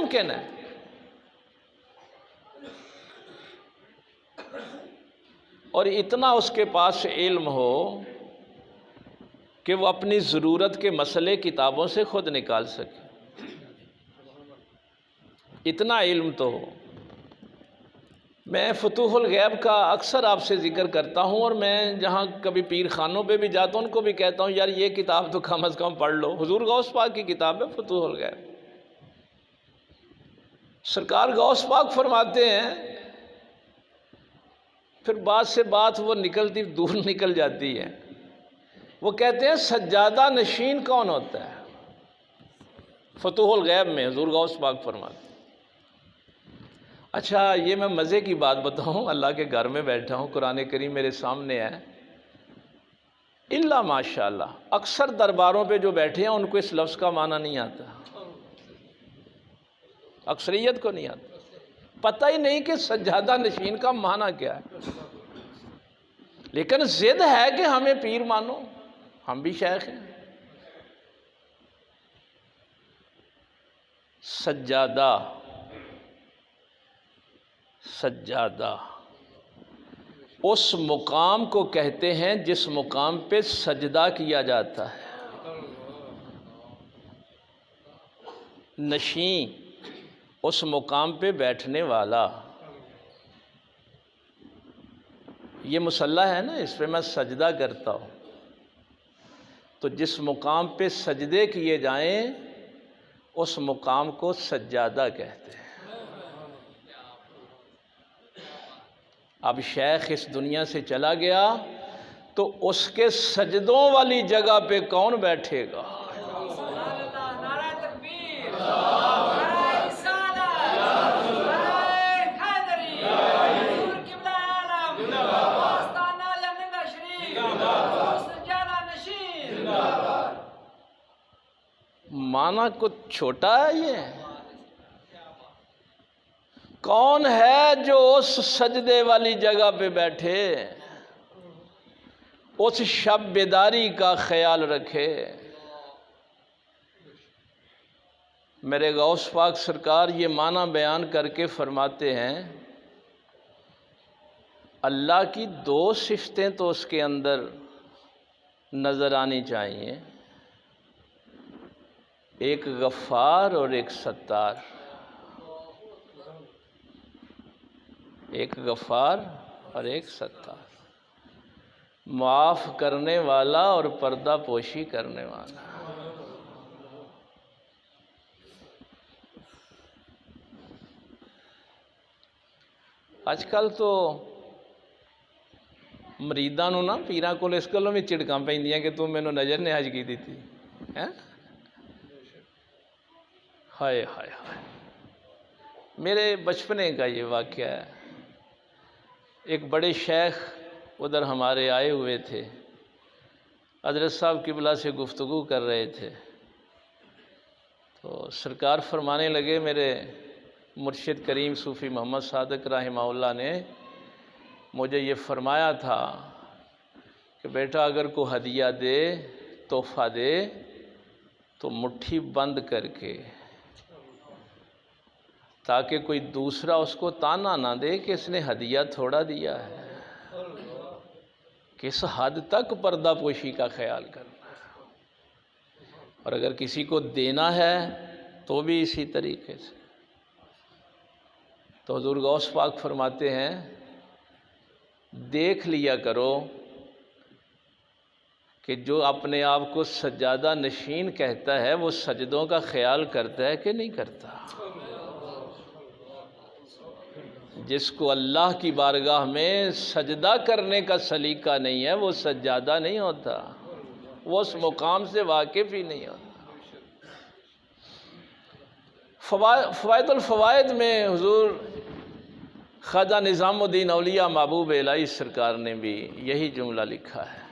ممکن ہے؟ اور اتنا اس کے پاس علم ہو کہ وہ اپنی ضرورت کے مسئلے کتابوں سے خود نکال سکے، اتنا علم تو ہو۔ میں فتوح الغیب کا اکثر آپ سے ذکر کرتا ہوں، اور میں جہاں کبھی پیر خانوں پہ بھی جاتا ہوں ان کو بھی کہتا ہوں یار یہ کتاب تو کم از کم پڑھ لو، حضور غوث پاک کی کتاب ہے فتوح الغیب۔ سرکار غوث پاک فرماتے ہیں، پھر بات سے بات وہ نکلتی دور نکل جاتی ہے، وہ کہتے ہیں سجادہ نشین کون ہوتا ہے؟ فتوح الغیب میں حضور غوث پاک فرماتے ہیں۔ اچھا یہ میں مزے کی بات بتاؤں، اللہ کے گھر میں بیٹھا ہوں، قرآن کریم میرے سامنے ہے، الا ماشاءاللہ اکثر درباروں پہ جو بیٹھے ہیں ان کو اس لفظ کا معنی نہیں آتا، اکثریت کو نہیں آتا، پتہ ہی نہیں کہ سجادہ نشین کا معنی کیا ہے، لیکن ضد ہے کہ ہمیں پیر مانو، ہم بھی شیخ ہیں۔ سجادہ، سجادہ اس مقام کو کہتے ہیں جس مقام پہ سجدہ کیا جاتا ہے، نشین اس مقام پہ بیٹھنے والا۔ یہ مصلی ہے نا، اس پہ میں سجدہ کرتا ہوں، تو جس مقام پہ سجدے کیے جائیں اس مقام کو سجادہ کہتے ہیں۔ اب شیخ اس دنیا سے چلا گیا تو اس کے سجدوں والی جگہ پہ کون بیٹھے گا؟ معنی کچھ چھوٹا ہے یہ؟ کون ہے جو اس سجدے والی جگہ پہ بیٹھے، اس شب بیداری کا خیال رکھے؟ میرے غوث پاک سرکار یہ معنی بیان کر کے فرماتے ہیں اللہ کی دو صفتیں تو اس کے اندر نظر آنی چاہیے، ایک غفار اور ایک ستار، ایک غفار اور ایک ستار، معاف کرنے والا اور پردہ پوشی کرنے والا۔ آج کل تو مریداں نو نا پیراں کول اس گلوں بھی چڑکاں پیندیاں کہ تم مینوں نظر نیاز کی دیتی ہے۔ ہائے ہائے ہائے، میرے بچپنے کا یہ واقعہ ہے۔ ایک بڑے شیخ ادھر ہمارے آئے ہوئے تھے، حضرت صاحب قبلہ سے گفتگو کر رہے تھے، تو سرکار فرمانے لگے میرے مرشد کریم صوفی محمد صادق رحمہ اللہ نے مجھے یہ فرمایا تھا کہ بیٹا اگر کوئی ہدیہ دے، تحفہ دے تو مٹھی بند کر کے، تاکہ کوئی دوسرا اس کو تانا نہ دے کہ اس نے ہدیہ تھوڑا دیا ہے، کس حد تک پردہ پوشی کا خیال کرنا ہے، اور اگر کسی کو دینا ہے تو بھی اسی طریقے سے۔ تو حضور غوث پاک فرماتے ہیں دیکھ لیا کرو کہ جو اپنے آپ کو سجادہ نشین کہتا ہے وہ سجدوں کا خیال کرتا ہے کہ نہیں کرتا۔ جس کو اللہ کی بارگاہ میں سجدہ کرنے کا سلیقہ نہیں ہے وہ سجادہ نہیں ہوتا، وہ اس مقام سے واقف ہی نہیں ہوتا۔ فوائد الفوائد میں حضور خواجہ نظام الدین اولیاء محبوب الہی سرکار نے بھی یہی جملہ لکھا ہے۔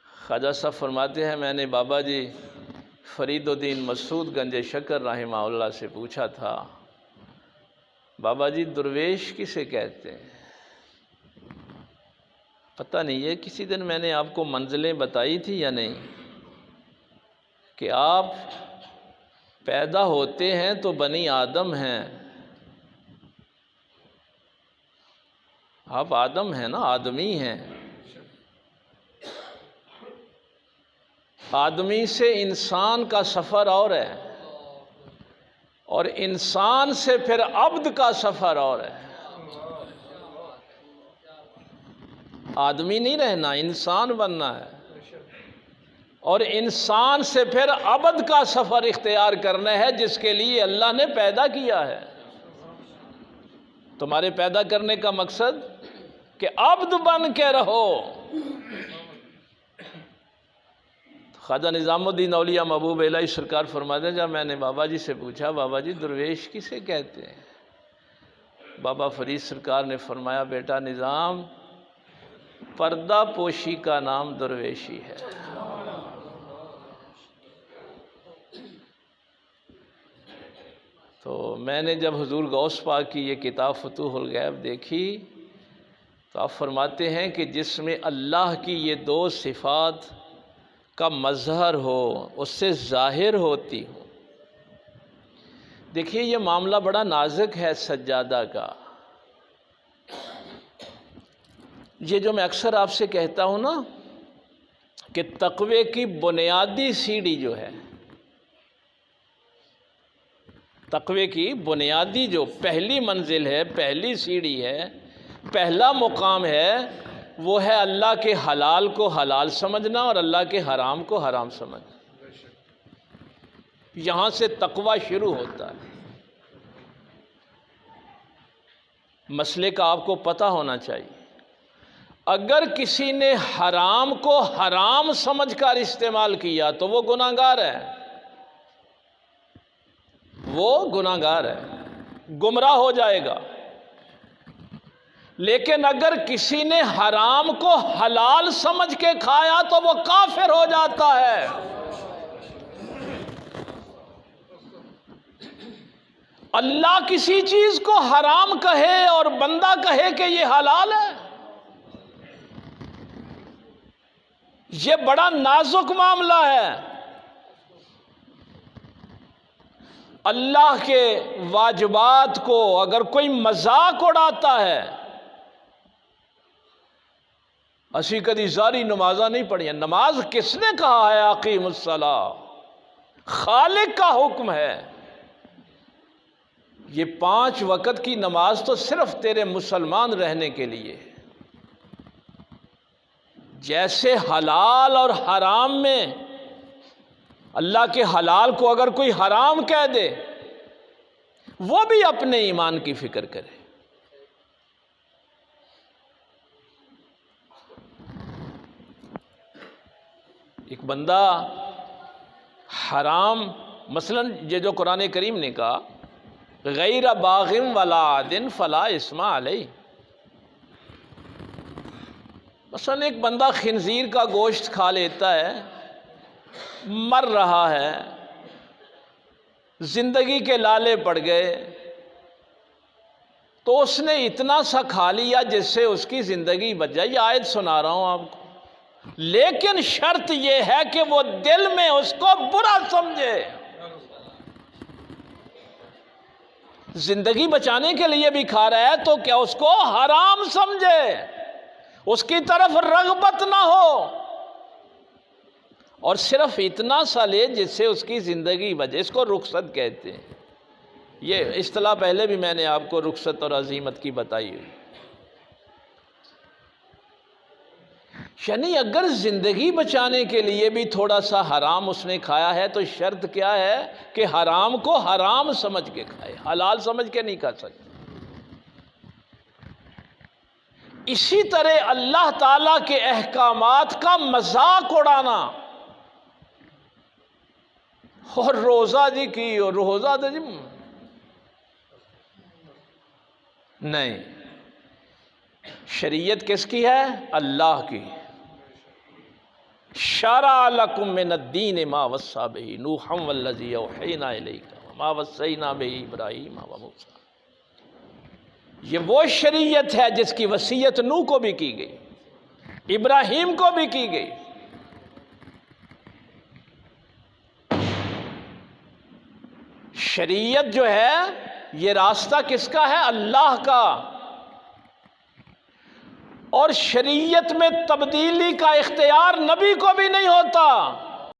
خواجہ صاحب فرماتے ہیں میں نے بابا جی فرید الدین مسعود گنج شکر رحمہ اللہ سے پوچھا تھا بابا جی درویش کسے کہتے ہیں؟ پتہ نہیں ہے کسی دن میں نے آپ کو منزلیں بتائی تھی یا نہیں، کہ آپ پیدا ہوتے ہیں تو بنی آدم ہیں. آپ آدم ہیں نا، آدمی ہیں. آدمی سے انسان کا سفر اور ہے، اور انسان سے پھر عبد کا سفر اور ہے. آدمی نہیں رہنا، انسان بننا ہے، اور انسان سے پھر عبد کا سفر اختیار کرنا ہے، جس کے لیے اللہ نے پیدا کیا ہے. تمہارے پیدا کرنے کا مقصد کہ عبد بن کے رہو. خواجہ نظام الدین اولیاء محبوب الہی سرکار فرماتے ہیں، جب میں نے بابا جی سے پوچھا بابا جی درویش کسے کہتے ہیں، بابا فرید سرکار نے فرمایا بیٹا نظام، پردہ پوشی کا نام درویشی ہے. تو میں نے جب حضور غوث پاک کی یہ کتاب فتوح الغیب دیکھی تو آپ فرماتے ہیں کہ جس میں اللہ کی یہ دو صفات کا مظہر ہو، اس سے ظاہر ہوتی ہوں. دیکھیے یہ معاملہ بڑا نازک ہے سجادہ کا. یہ جو میں اکثر آپ سے کہتا ہوں نا کہ تقوی کی بنیادی سیڑھی جو ہے، تقوی کی بنیادی جو پہلی منزل ہے، پہلی سیڑھی ہے، پہلا مقام ہے، وہ ہے اللہ کے حلال کو حلال سمجھنا اور اللہ کے حرام کو حرام سمجھنا. یہاں سے تقوی شروع ہوتا ہے. مسئلے کا آپ کو پتہ ہونا چاہیے. اگر کسی نے حرام کو حرام سمجھ کر استعمال کیا تو وہ گناہگار ہے، وہ گناہگار ہے، گمراہ ہو جائے گا. لیکن اگر کسی نے حرام کو حلال سمجھ کے کھایا تو وہ کافر ہو جاتا ہے. اللہ کسی چیز کو حرام کہے اور بندہ کہے کہ یہ حلال ہے، یہ بڑا نازک معاملہ ہے. اللہ کے واجبات کو اگر کوئی مذاق اڑاتا ہے، اسی کدی ساری نمازاں نہیں پڑھی ہیں. نماز کس نے کہا ہے اقیم الصلاۃ؟ خالق کا حکم ہے. یہ 5 وقت کی نماز تو صرف تیرے مسلمان رہنے کے لیے. جیسے حلال اور حرام میں اللہ کے حلال کو اگر کوئی حرام کہہ دے، وہ بھی اپنے ایمان کی فکر کرے. ایک بندہ حرام، مثلا یہ جو قرآن کریم نے کہا غیر باغم ولا عادن فلا اثم علیہ، مثلا ایک بندہ خنزیر کا گوشت کھا لیتا ہے، مر رہا ہے، زندگی کے لالے پڑ گئے، تو اس نے اتنا سا کھا لیا جس سے اس کی زندگی بچ جائے. یہ آیت سنا رہا ہوں آپ کو، لیکن شرط یہ ہے کہ وہ دل میں اس کو برا سمجھے. زندگی بچانے کے لیے بھی کھا رہا ہے تو کیا اس کو حرام سمجھے، اس کی طرف رغبت نہ ہو، اور صرف اتنا سا لے جس سے اس کی زندگی بچے. اس کو رخصت کہتے ہیں. یہ اصطلاح پہلے بھی میں نے آپ کو رخصت اور عزیمت کی بتائی ہوئی. یعنی اگر زندگی بچانے کے لیے بھی تھوڑا سا حرام اس نے کھایا ہے تو شرط کیا ہے کہ حرام کو حرام سمجھ کے کھائے، حلال سمجھ کے نہیں کھا سکتے. اسی طرح اللہ تعالیٰ کے احکامات کا مذاق اڑانا، اور روزہ جی کی اور روزہ جی نہیں، شریعت کس کی ہے؟ اللہ کی. شرع لکم من الدین ما وصی بہ نوحا والذی اوحینا الیک وما وصینا بہ ابراہیم وموسیٰ. یہ وہ شریعت ہے جس کی وصیت نوح کو بھی کی گئی، ابراہیم کو بھی کی گئی. شریعت جو ہے یہ راستہ کس کا ہے؟ اللہ کا، اور شریعت میں تبدیلی کا اختیار نبی کو بھی نہیں ہوتا۔